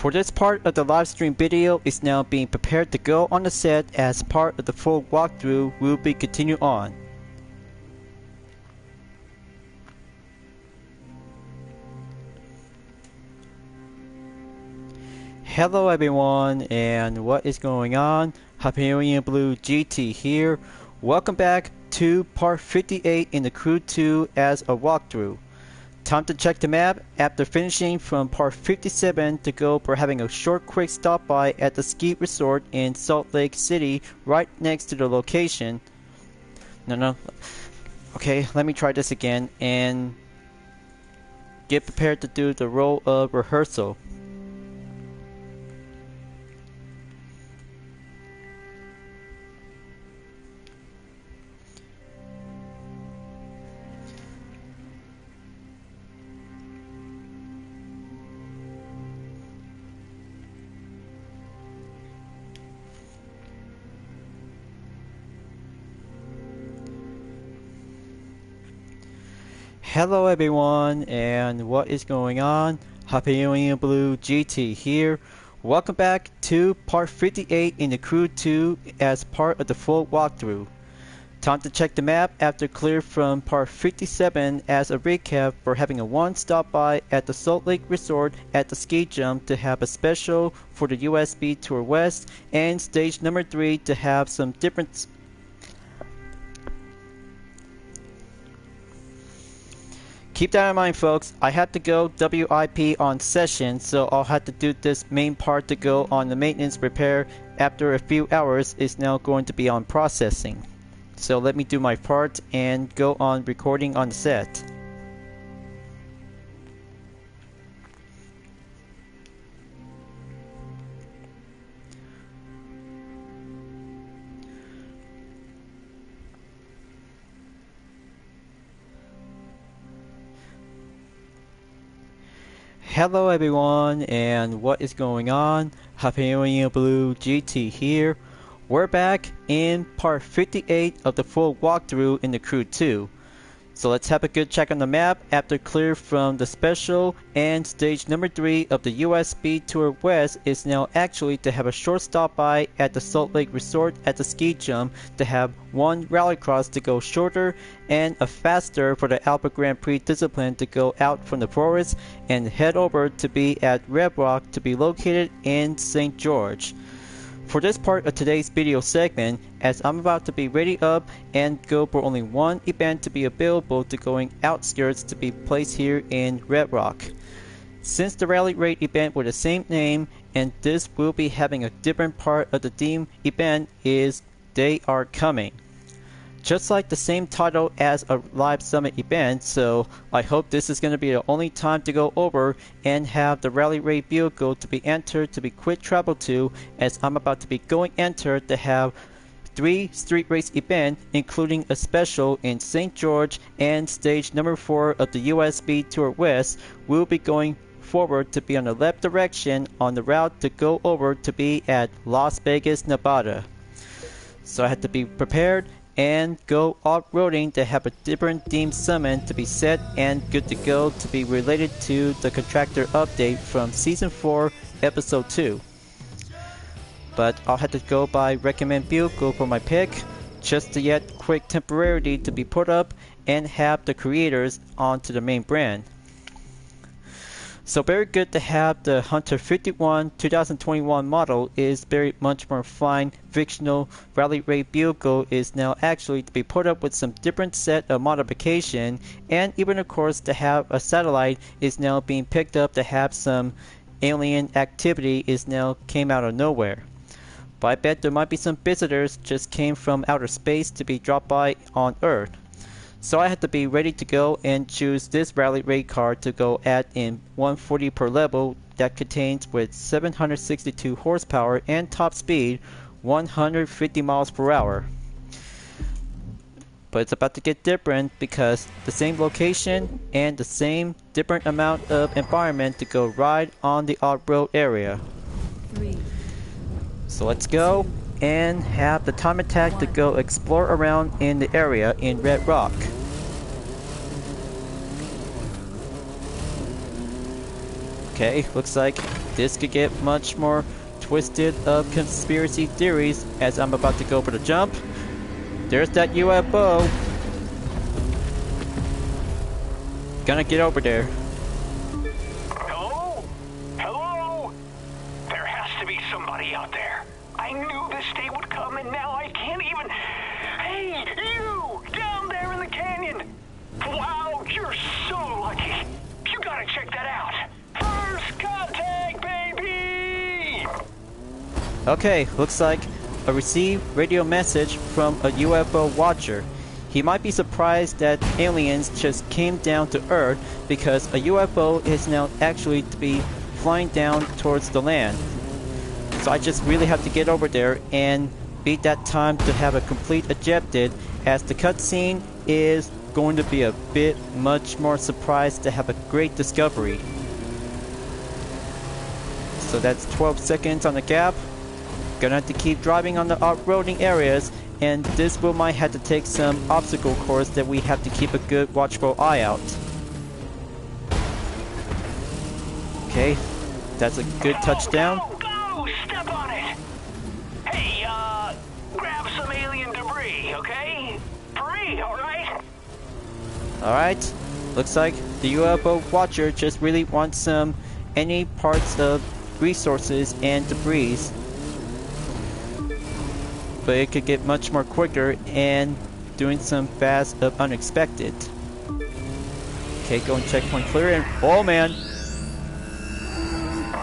For this part of the live stream video is now being prepared to go on the set as part of the full walkthrough will be continue on. Hello everyone, and what is going on? Hyperion-Blue-GT here. Welcome back to part 58 in the Crew 2 as a walkthrough. Time to check the map after finishing from part 57 to go for having a short quick stop by at the ski resort in Salt Lake City right next to the location. Okay, let me try this again and get prepared to do the role of rehearsal. Hello everyone, and what is going on? Hyperion-Blue-GT here. Welcome back to part 58 in the Crew 2 as part of the full walkthrough. Time to check the map after clear from part 57 as a recap for having a one stop by at the Salt Lake Resort at the ski jump to have a special for the USB Tour West and stage number 3 to have some different. Keep that in mind folks, I had to go WIP on session, so I'll have to do this main part to go on the maintenance repair after a few hours is now going to be on processing. So let me do my part and go on recording on the set. Hello everyone, and what is going on? Hyperion-Blue-GT here. We're back in part 58 of the full walkthrough in the Crew 2. So let's have a good check on the map after clear from the special, and stage number 3 of the USB Tour West is now actually to have a short stop by at the Salt Lake Resort at the ski jump to have one rallycross to go shorter and a faster for the Alpha Grand Prix discipline to go out from the forest and head over to be at Red Rock to be located in St. George. For this part of today's video segment, as I'm about to be ready up and go for only one event to be available to going outskirts to be placed here in Red Rock. Since the rally raid event with the same name and this will be having a different part of the theme event is They Are Coming. Just like the same title as a live summit event, so I hope this is going to be the only time to go over and have the rally raid vehicle to be entered to be quick travel to, as I'm about to be going entered to have 3 street race event including a special in St. George, and stage number 4 of the USB Tour West will be going forward to be on the left direction on the route to go over to be at Las Vegas, Nevada. So I had to be prepared and go off-roading to have a different theme summon to be set and good to go to be related to the contractor update from Season 4, Episode 2. But I'll have to go by recommend vehicle for my pick, just to yet quick temporarily to be put up and have the creators onto the main brand. So very good to have the Hunter 51 2021 model is very much more fine fictional rally raid vehicle is now actually to be put up with some different set of modification, and even of course to have a satellite is now being picked up to have some alien activity is now came out of nowhere. But I bet there might be some visitors just came from outer space to be dropped by on Earth. So I had to be ready to go and choose this rally raid car to go at in 140 per level that contains with 762 horsepower and top speed 150 miles per hour. But it's about to get different because the same location and the same different amount of environment to go ride on the off-road area. So let's go and have the time attack to go explore around in the area in Red Rock. Okay, looks like this could get much more twisted of conspiracy theories as I'm about to go for the jump. There's that UFO. Gonna get over there. Hello? Hello? There has to be somebody out there. I knew this day would come and now I can't even... Hey, you! Down there in the canyon! Wow, you're so lucky. You gotta check that out. First contact, baby! Okay, looks like a received radio message from a UFO watcher. He might be surprised that aliens just came down to Earth because a UFO is now actually to be flying down towards the land. So I just really have to get over there and beat that time to have a complete objective, as the cutscene is going to be a bit much more surprised to have a great discovery. So that's 12 seconds on the gap. Gonna have to keep driving on the off-roading areas, and this will might have to take some obstacle course that we have to keep a good watchful eye out. Okay, that's a good touchdown. Go! Step on it! Hey, grab some alien debris, okay? For me, alright? Alright, looks like the UFO watcher just really wants any parts of resources and debris. But it could get much more quicker and doing some fast of unexpected. Okay, going checkpoint clear and oh man!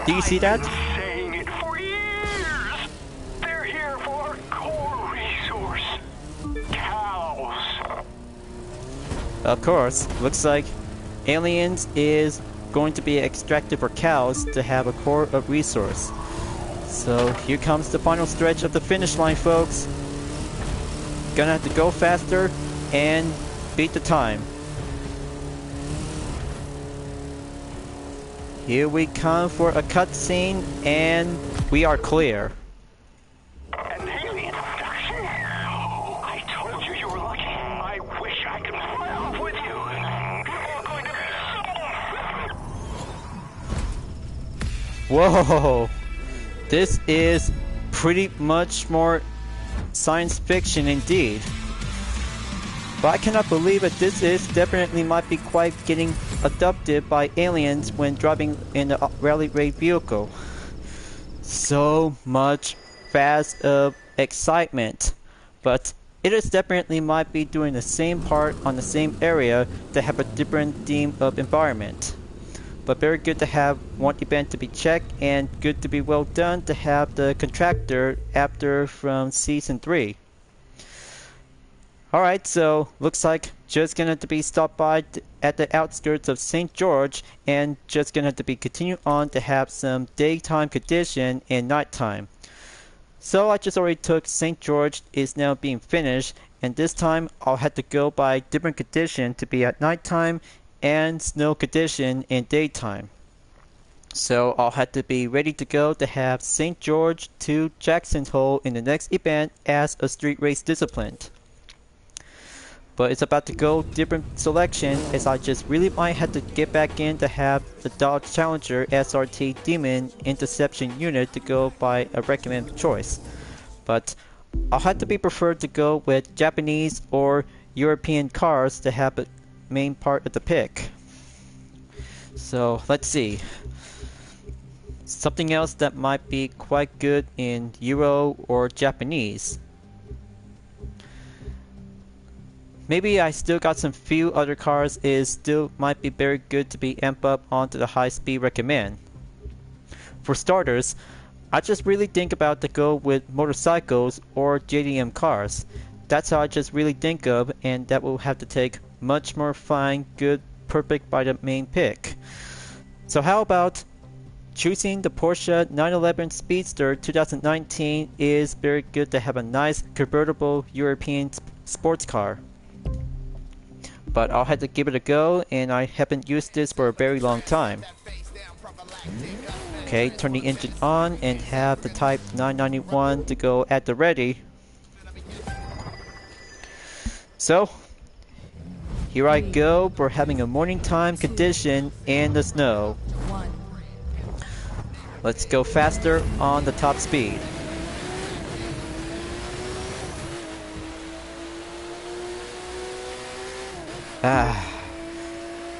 Do you see that? I've been saying it for years! They're here for core resource. Cows. Of course, looks like aliens is going to be extracted for cows to have a core of resource. So here comes the final stretch of the finish line, folks. Gonna have to go faster and beat the time. Here we come for a cutscene and we are clear. An alien abduction? Oh, I told you you were lucky. I wish I could fly off with you. You're going to be so... Whoa! This is pretty much more science fiction indeed. But I cannot believe that this is definitely might be quite getting abducted by aliens when driving in a rally raid vehicle. So much fast of excitement. But it is definitely might be doing the same part on the same area to have a different theme of environment. But very good to have one event to be checked and good to be well done to have the contractor after from season 3. Alright, so looks like just gonna to be stopped by at the outskirts of St. George and just gonna to be continue on to have some daytime condition and nighttime. So I just already took St. George is now being finished, and this time I'll have to go by different condition to be at nighttime and snow condition in daytime. So I'll have to be ready to go to have St. George to Jackson Hole in the next event as a street race discipline. But it's about to go different selection, as I just really might have to get back in to have the Dodge Challenger SRT Demon Interception Unit to go by a recommended choice. But I'll have to be preferred to go with Japanese or European cars to have a main part of the pick. So let's see. Something else that might be quite good in Euro or Japanese. Maybe I still got some few other cars is still might be very good to be amped up onto the high speed recommend. For starters, I just really think about to go with motorcycles or JDM cars. That's how I just really think of, and that will have to take much more fine, good, perfect by the main pick. So how about choosing the Porsche 911 Speedster 2019 is very good to have a nice convertible European sports car. But I'll have to give it a go, and I haven't used this for a very long time. Okay, turn the engine on and have the Type 991 to go at the ready. So here I go for having a morning time condition in the snow. Let's go faster on the top speed.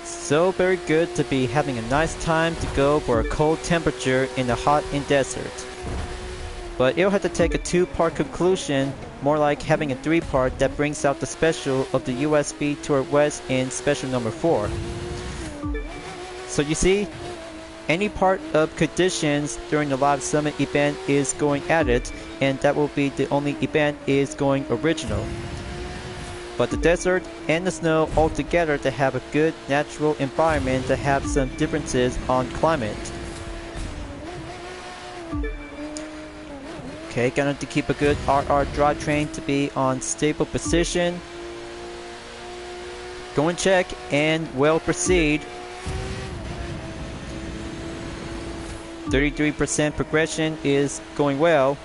So very good to be having a nice time to go for a cold temperature in the hot and desert. But it'll have to take a 2-part conclusion, more like having a 3-part that brings out the special of the USB Tour West in special number 4. So you see, any part of conditions during the Live Summit event is going at it, and that will be the only event is going original. But the desert and the snow all together to have a good natural environment to have some differences on climate. Okay, gonna to keep a good RR drivetrain to be on stable position. Go and check and well proceed. 33% progression is going well.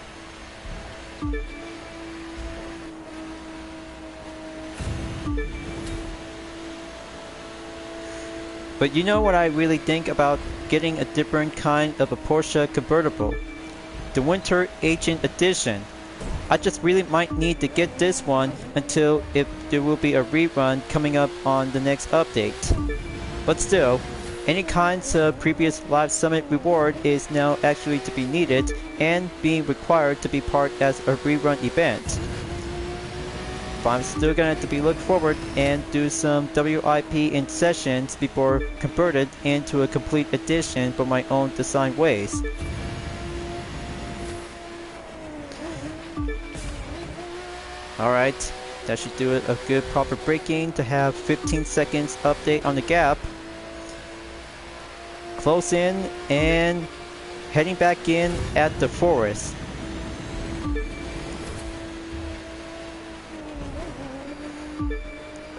But you know what I really think about getting a different kind of a Porsche convertible? The Winter Agent Edition. I just really might need to get this one until if there will be a rerun coming up on the next update. But still, any kinds of previous Live Summit reward is now actually to be needed and being required to be part as a rerun event. But I'm still gonna have to be look forward and do some WIP in sessions before converted into a complete edition for my own design ways. Alright, that should do it a good proper braking to have 15 seconds update on the gap. Close in and heading back in at the forest.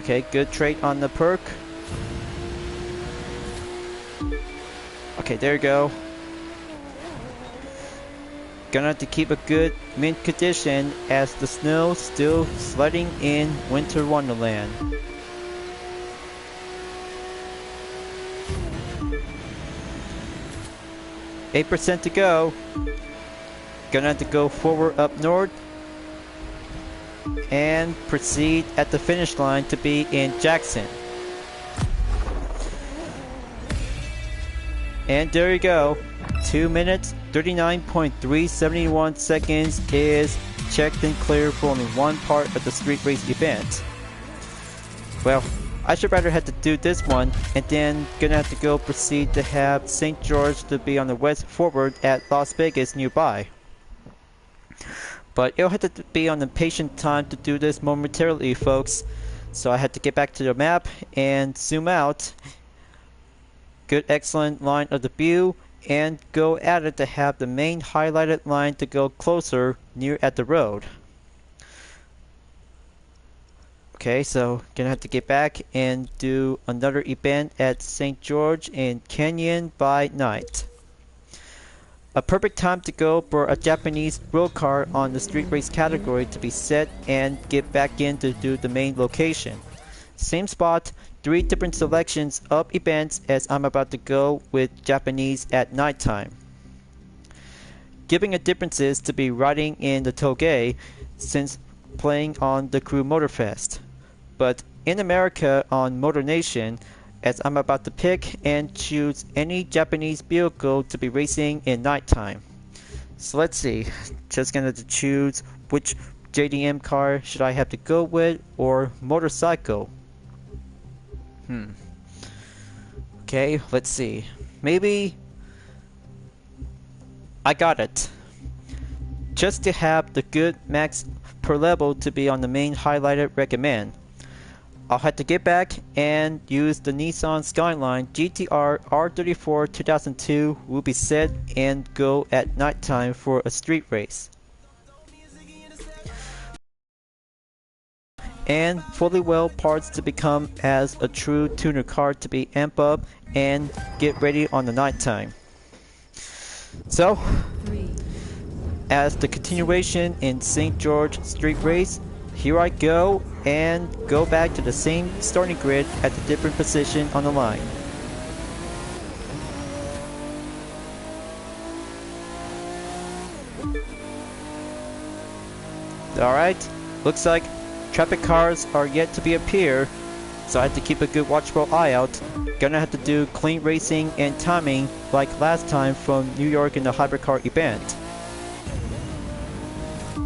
Okay, good trait on the perk. Okay, there you go. Gonna have to keep a good mint condition as the snow still sledding in Winter Wonderland. %8 to go. Gonna have to go forward up north and proceed at the finish line to be in Jackson. And there you go. 2 minutes, 39.371 seconds is checked and clear for only one part of the street race event. Well, I should rather have to do this one and then gonna have to go proceed to have St. George to be on the west forward at Las Vegas nearby. But it'll have to be on the patient time to do this momentarily, folks. So I had to get back to the map and zoom out. Good excellent line of the view and go at it to have the main highlighted line to go closer near at the road. Okay, so gonna have to get back and do another event at St. George in Canyon by night. A perfect time to go for a Japanese road car on the street race category to be set and get back in to do the main location. Same spot, 3 different selections of events as I'm about to go with Japanese at nighttime. Giving a differences to be riding in the Toge since playing on the Crew Motorfest. But in America on Motor Nation, as I'm about to pick and choose any Japanese vehicle to be racing in nighttime. So let's see, just gonna have to choose which JDM car should I have to go with or motorcycle. Okay, let's see. Maybe I got it. Just to have the good max per level to be on the main highlighted recommend. I'll have to get back and use the Nissan Skyline GTR R34 2002 will be set and go at nighttime for a street race. And fully well parts to become as a true tuner car to be amp up and get ready on the nighttime. So, as the continuation in St. George Street Race, here I go and go back to the same starting grid at the different position on the line. Alright, looks like traffic cars are yet to be appear, so I have to keep a good watchful eye out. Gonna have to do clean racing and timing like last time from New York in the hypercar event.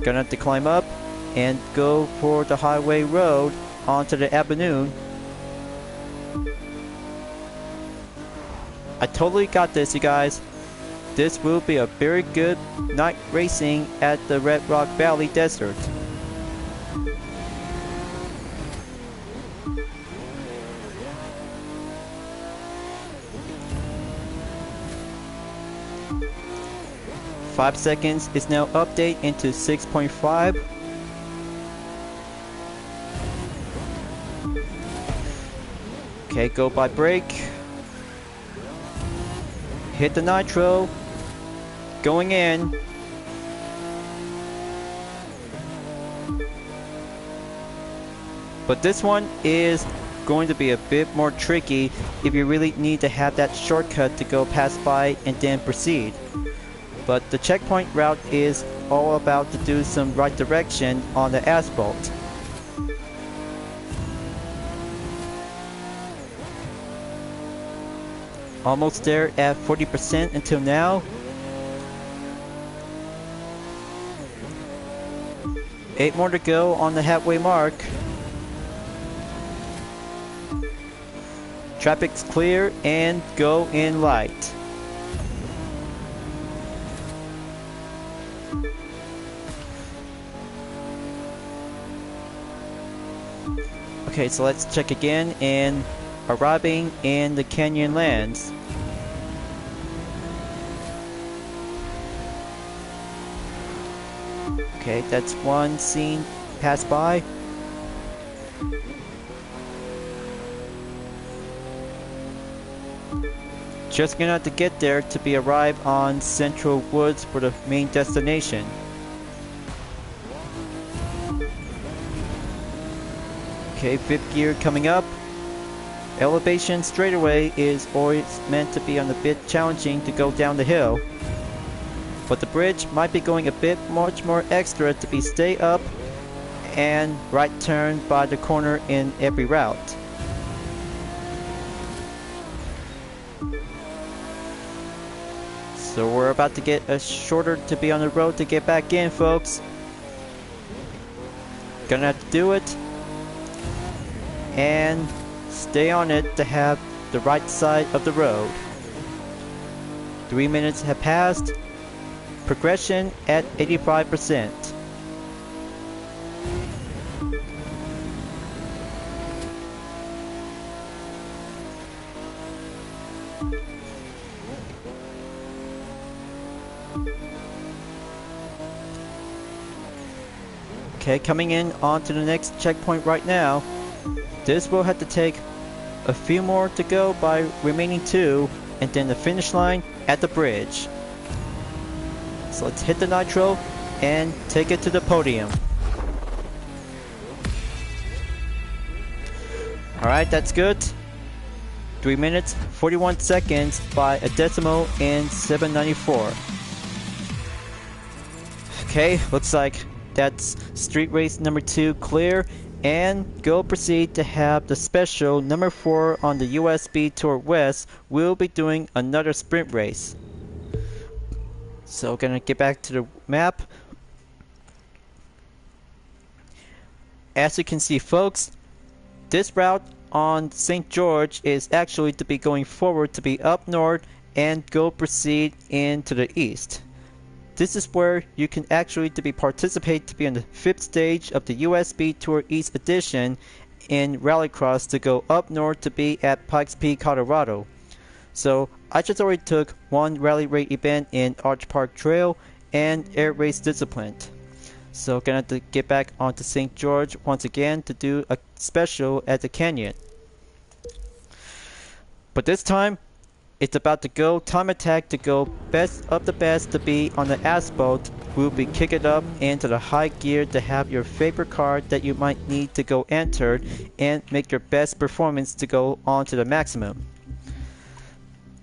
Gonna have to climb up and go for the highway road onto the avenue. I totally got this, you guys. This will be a very good night racing at the Red Rock Valley Desert. Five seconds is now update into 6.5. Okay, go by brake. Hit the nitro. Going in. But this one is going to be a bit more tricky if you really need to have that shortcut to go pass by and then proceed. But the checkpoint route is all about to do some right direction on the asphalt. Almost there at 40% until now. 8 more to go on the halfway mark. Traffic's clear and go in light. Okay, so let's check again, and arriving in the canyon lands. Okay, that's one scene pass by. Just gonna have to get there to be arrived on Central Woods for the main destination. Okay, fifth gear coming up. Elevation straightaway is always meant to be on a bit challenging to go down the hill. But the bridge might be going a bit much more extra to be stay up and right turn by the corner in every route. So we're about to get a shorter to be on the road to get back in, folks. Gonna have to do it. And stay on it to have the right side of the road. 3 minutes have passed. Progression at 85%. Okay, coming in onto the next checkpoint right now. This will have to take a few more to go by remaining 2, and then the finish line at the bridge. So let's hit the nitro and take it to the podium. Alright, that's good. 3 minutes, 41 seconds by a decimal in 794. Okay, looks like that's street race number 2 clear. And go proceed to have the special number 4 on the USB Tour West. We'll be doing another sprint race. So gonna get back to the map. As you can see, folks, this route on St. George is actually to be going forward to be up north and go proceed into the east. This is where you can actually to be participate to be on the 5th stage of the USB Tour East Edition in Rallycross to go up north to be at Pikes Peak, Colorado. So I just already took one rally rate event in Arch Park Trail and Air Race Discipline. So gonna have to get back onto St. George once again to do a special at the canyon. But this time, it's about to go time attack to go best of the best to be on the asphalt. We'll be kicking up into the high gear to have your favorite car that you might need to go enter and make your best performance to go on to the maximum.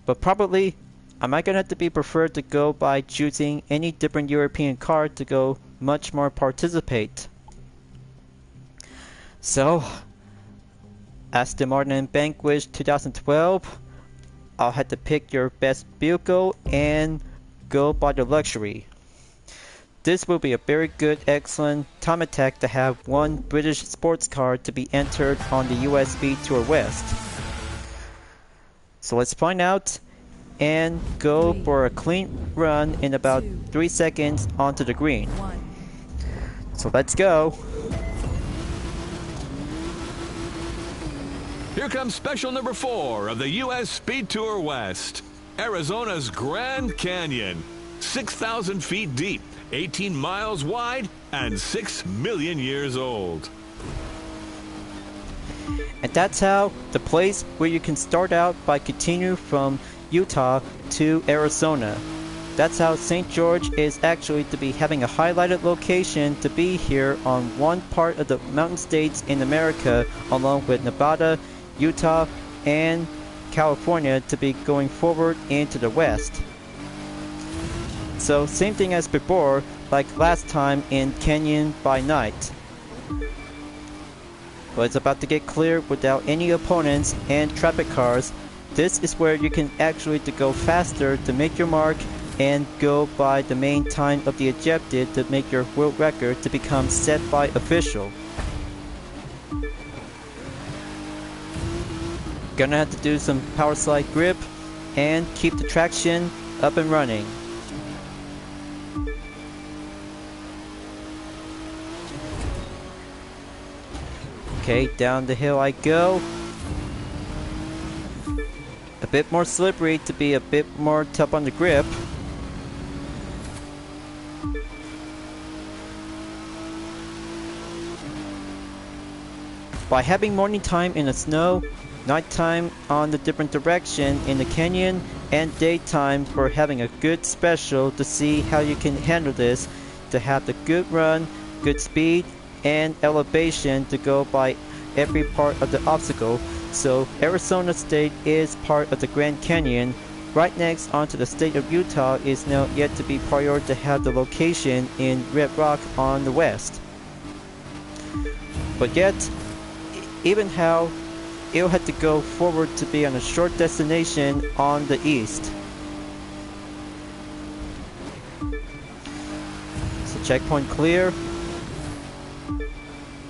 But probably I might gonna have to be preferred to go by choosing any different European car to go much more participate. So, Aston Martin Vanquish 2012, I'll have to pick your best vehicle and go by the luxury. This will be a very good, excellent time attack to have one British sports car to be entered on the US Speed Tour West. So let's find out and go for a clean run in about 3 seconds onto the green. So let's go. Here comes special number 4 of the US Speed Tour West. Arizona's Grand Canyon. 6,000 feet deep, 18 miles wide, and 6 million years old. And that's how the place where you can start out by continuing from Utah to Arizona. That's how St. George is actually to be having a highlighted location to be here on one part of the mountain states in America, along with Nevada, Utah, and California to be going forward into the west. So same thing as before, like last time in Canyon by Night. But it's about to get clear without any opponents and traffic cars. This is where you can actually to go faster to make your mark and go by the main time of the objective to make your world record to become set by official. Gonna have to do some power slide grip and keep the traction up and running. Okay, down the hill I go. A bit more slippery to be a bit more tough on the grip. By having morning time in the snow, nighttime on the different direction in the canyon, and daytime for having a good special to see how you can handle this, to have the good run, good speed, and elevation to go by every part of the obstacle. So Arizona State is part of the Grand Canyon. Right next onto the state of Utah is now yet to be prior to have the location in Red Rock on the west. But yet, even how it'll have to go forward to be on a short destination on the east. So checkpoint clear.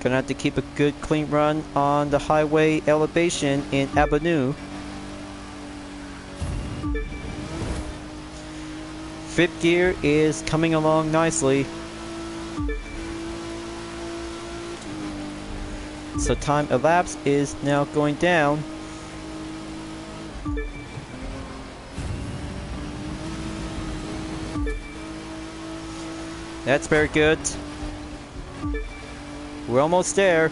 Gonna have to keep a good clean run on the highway elevation in Avenue. Fifth gear is coming along nicely. So time elapsed is now going down. That's very good. We're almost there.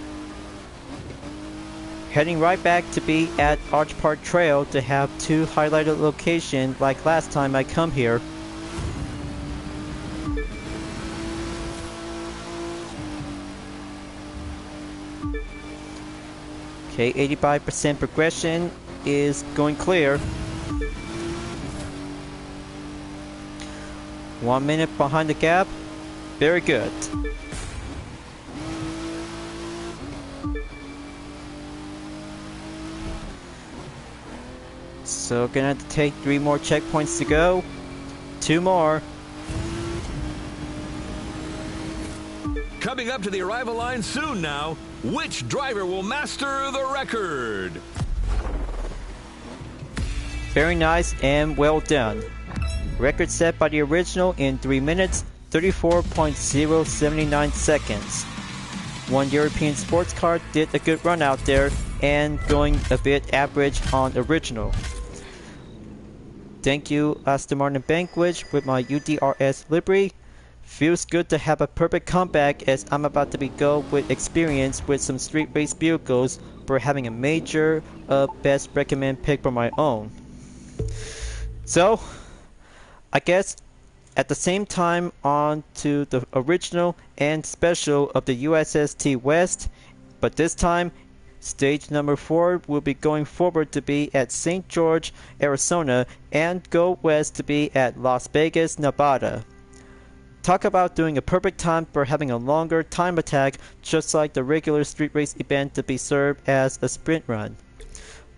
Heading right back to be at Arch Park Trail to have two highlighted locations like last time I come here. Okay, 85% progression is going clear. 1 minute behind the gap. Very good. So gonna have to take 3 more checkpoints to go. 2 more. Coming up to the arrival line soon now. Which driver will master the record? Very nice and well done. Record set by the original in 3 minutes, 34.079 seconds. One European sports car did a good run out there and going a bit average on original. Thank you Aston Martin Vanquish with my UDRS livery. Feels good to have a perfect comeback as I'm about to go with experience with some street race vehicles for having a major best recommend pick for my own. So, I guess at the same time on to the original and special of the USST West, but this time stage number 4 will be going forward to be at St. George, Arizona, and go west to be at Las Vegas, Nevada. Talk about doing a perfect time for having a longer time attack, just like the regular street race event to be served as a sprint run.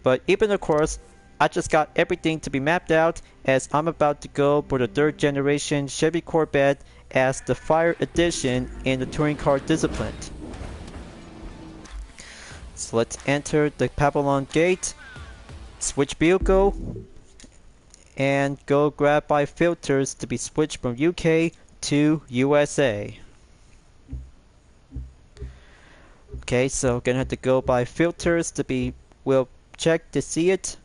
But even of course, I just got everything to be mapped out, as I'm about to go for the 3rd generation Chevy Corvette as the Fire Edition in the touring car discipline. So let's enter the Papillon gate, switch vehicle, and go grab my filters to be switched from UK to USA. Okay, so gonna have to go by filters to be, we'll check to see it.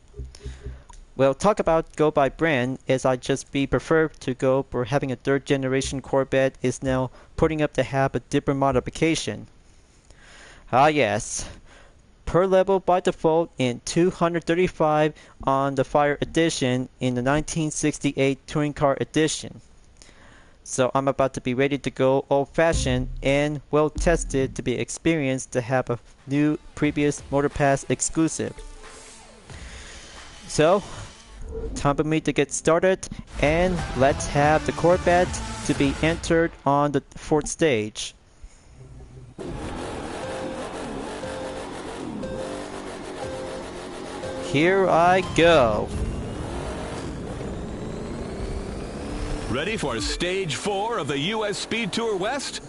Well, talk about go by brand, as I just be preferred to go for having a 3rd generation Corvette is now putting up to have a different modification. Ah yes, per level by default in 235 on the Fire Edition in the 1968 Touring Car Edition. So I'm about to be ready to go old-fashioned and well-tested to be experienced to have a new previous Motor Pass exclusive. So, time for me to get started, and let's have the Corvette to be entered on the 4th stage. Here I go. Ready for Stage 4 of the U.S. Speed Tour West?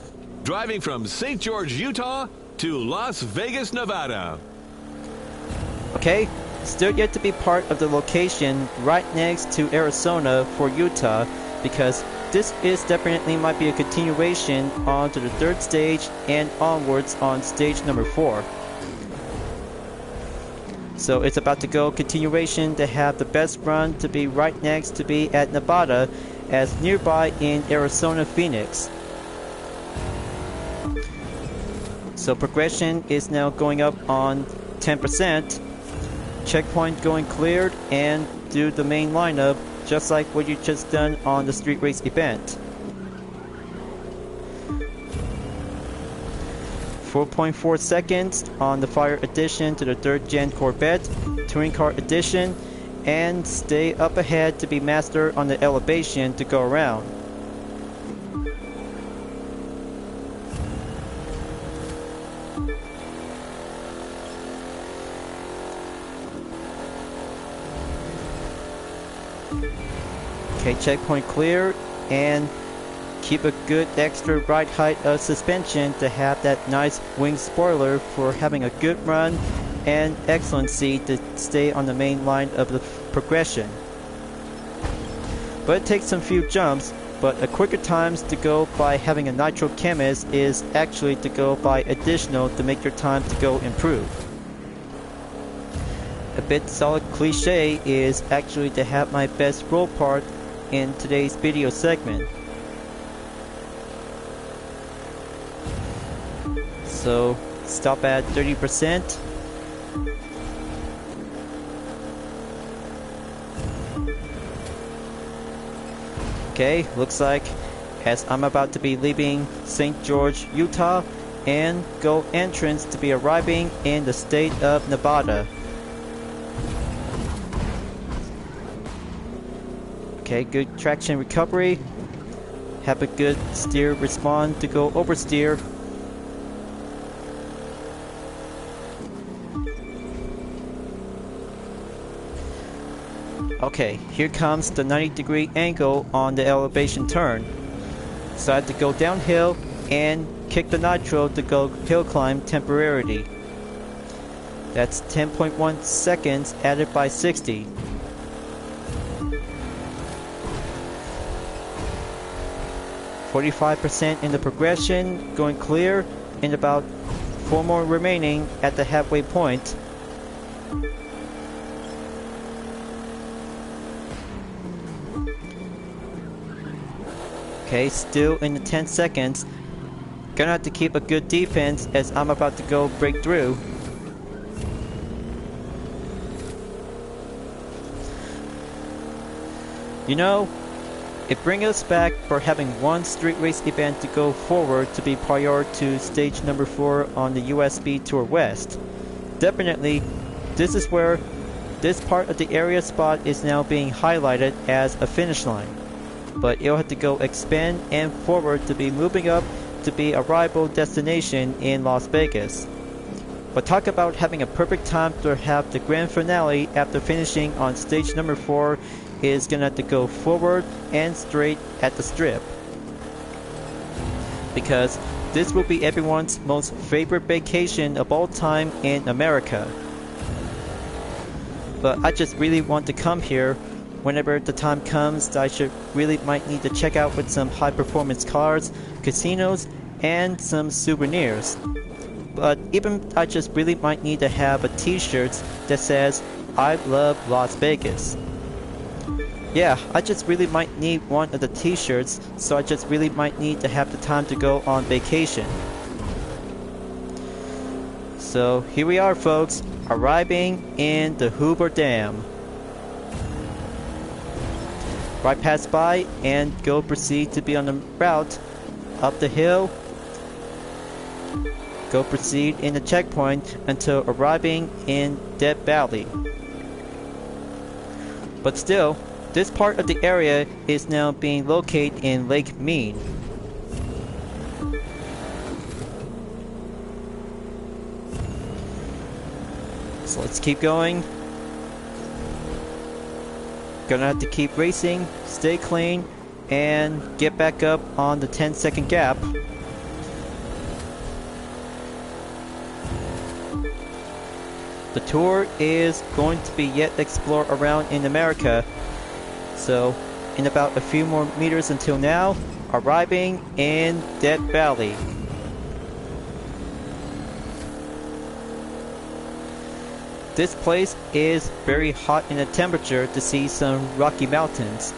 Driving from St. George, Utah to Las Vegas, Nevada. Okay, still yet to be part of the location right next to Arizona for Utah, because this is definitely might be a continuation on to the 3rd stage and onwards on stage number 4. So it's about to go continuation to have the best run to be right next to be at Nevada, as nearby in Arizona, Phoenix. So progression is now going up on 10%. Checkpoint going cleared, and do the main lineup just like what you just done on the street race event. 4.4 seconds on the Fire Edition to the 3rd gen Corvette, Touring Car Edition, and stay up ahead to be master on the elevation to go around. Okay, checkpoint clear, and keep a good extra ride height of suspension to have that nice wing spoiler for having a good run and excellency to stay on the main line of the progression. But it takes some few jumps, but a quicker times to go by having a nitro chemist is actually to go by additional to make your time to go improve. A bit solid cliche is actually to have my best roll part in today's video segment. So stop at 30%. Okay, looks like as I'm about to be leaving St. George, Utah, and go entrance to be arriving in the state of Nevada. Okay, good traction recovery. Have a good steer respond to go oversteer. Okay, here comes the 90-degree angle on the elevation turn. So I had to go downhill and kick the nitro to go hill climb temporarily. That's 10.1 seconds added by 60. %, in the progression, going clear, and about 4 more remaining at the halfway point. Okay, still in the 10 seconds. Gonna have to keep a good defense as I'm about to go break through. You know, it brings us back for having one street race event to go forward to be prior to stage number 4 on the US Speed Tour West. Definitely, this is where this part of the area spot is now being highlighted as a finish line. but it'll have to go expand and forward to be moving up to be arrival destination in Las Vegas. But talk about having a perfect time to have the grand finale after finishing on stage number 4 is gonna have to go forward and straight at the strip. Because this will be everyone's most favorite vacation of all time in America. But I just really want to come here whenever the time comes that I should really might need to check out with some high performance cars, casinos, and some souvenirs. But even I just really might need to have a t-shirt that says, I love Las Vegas. Yeah, I just really might need one of the t-shirts, so I just really might need to have the time to go on vacation. So here we are, folks, arriving in the Hoover Dam. Right pass by and go proceed to be on the route up the hill. Go proceed in the checkpoint until arriving in Death Valley. But still, this part of the area is now being located in Lake Mead. So let's keep going. Gonna have to keep racing, stay clean, and get back up on the 10-second gap. The tour is going to be yet explore around in America. So, in about a few more meters until now, arriving in Death Valley. This place is very hot in the temperature to see some Rocky Mountains.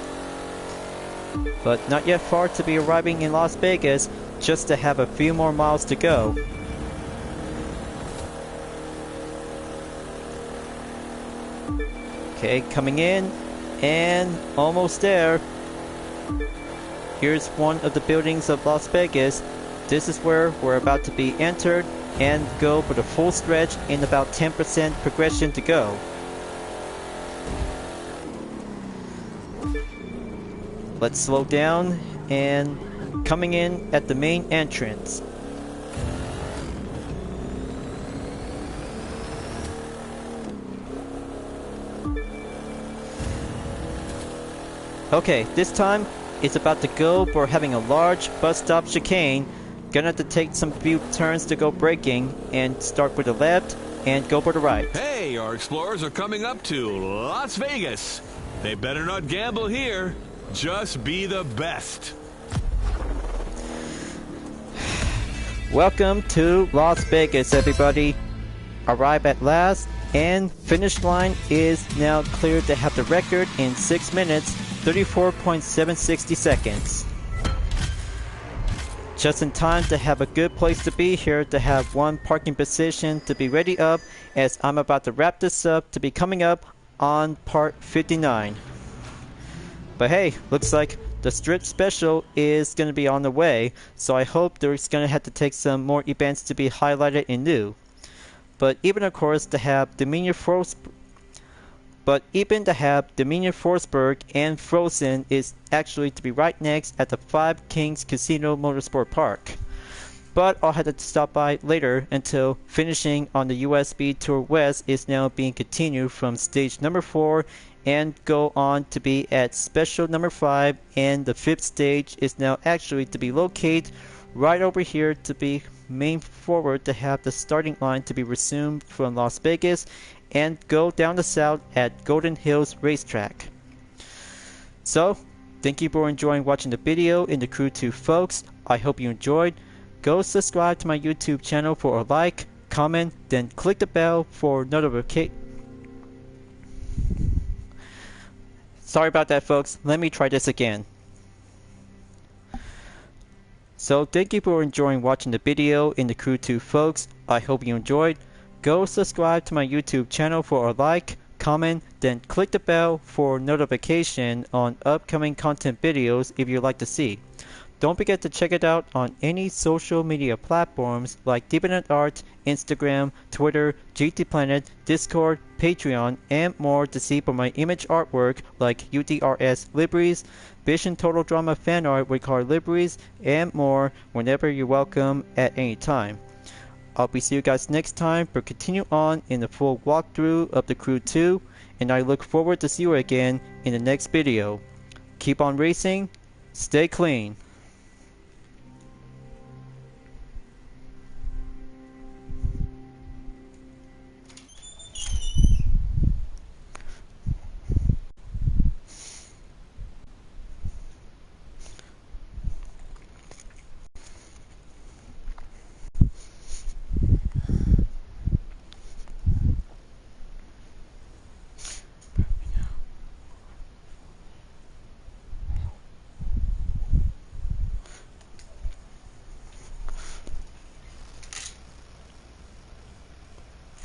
But not yet far to be arriving in Las Vegas, just to have a few more miles to go. Okay, coming in. And almost there. Here's one of the buildings of Las Vegas. This is where we're about to be entered and go for the full stretch in about 10% progression to go. Let's slow down and coming in at the main entrance. Okay, this time it's about to go for having a large bus stop chicane. Gonna have to take some few turns to go braking and start with the left and go for the right. Hey, our explorers are coming up to Las Vegas. They better not gamble here. Just be the best. Welcome to Las Vegas, everybody. Arrive at last, and finish line is now cleared to have the record in 6 minutes, 34.760 seconds. Just in time to have a good place to be here, to have one parking position to be ready up, as I'm about to wrap this up to be coming up on part 59. But hey, looks like the strip special is going to be on the way, so I hope there's going to have to take some more events to be highlighted and new. But even of course to have Dominion Forsberg and Frozen is actually to be right next at the Five Kings Casino Motorsport Park. But I'll have to stop by later until finishing on the US Speed Tour West is now being continued from stage number 4 and go on to be at special number 5, and the 5th stage is now actually to be located right over here to be main forward to have the starting line to be resumed from Las Vegas and go down the south at Golden Hills Racetrack. So, thank you for enjoying watching the video in the Crew 2 folks. I hope you enjoyed. Go subscribe to my YouTube channel for a like, comment, then click the bell for notification. Sorry about that, folks. Let me try this again. So thank you for enjoying watching the video in the Crew 2 folks. I hope you enjoyed. Go subscribe to my YouTube channel for a like, comment, then click the bell for notification on upcoming content videos if you'd like to see. Don't forget to check it out on any social media platforms like DeviantArt, Instagram, Twitter, GT Planet, Discord, Patreon, and more to see for my image artwork like UDRS liveries, Vision Total Drama fan art with car liveries, and more whenever you're welcome at any time. I'll be see you guys next time for continue on in the full walkthrough of the Crew 2, and I look forward to see you again in the next video. Keep on racing, stay clean.